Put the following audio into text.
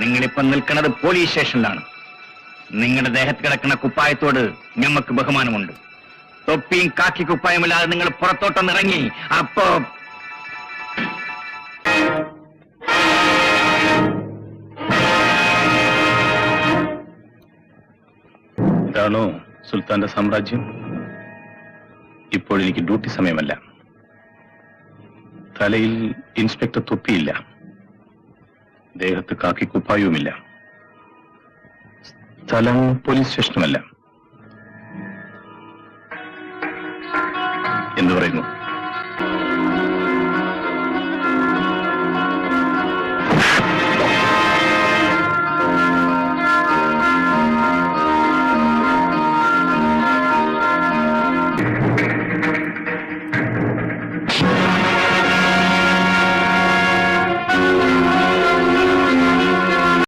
നിങ്ങളിപ്പം നിൽക്കുന്നത് പോലീസ് സ്റ്റേഷനിലാണ്. നിങ്ങളുടെ ദേഹത്ത് കിടക്കുന്ന കുപ്പായത്തോട് ഞമ്മക്ക് ബഹുമാനമുണ്ട്. തൊപ്പിയും കാക്കി കുപ്പായമില്ലാതെ നിങ്ങൾ പുറത്തോട്ടൊന്നിറങ്ങി. അപ്പോ ഇതാണോ സുൽത്താന്റെ സാമ്രാജ്യം? ഇപ്പോഴെനിക്ക് ഡ്യൂട്ടി സമയമല്ല. തലയിൽ ഇൻസ്പെക്ടർ തൊപ്പിയില്ല, ദേഹത്ത് കാക്കി കുപ്പായവുമില്ല. സ്ഥലം പോലീസ് സ്റ്റേഷനുമല്ല. എന്ന് പറയുന്നു.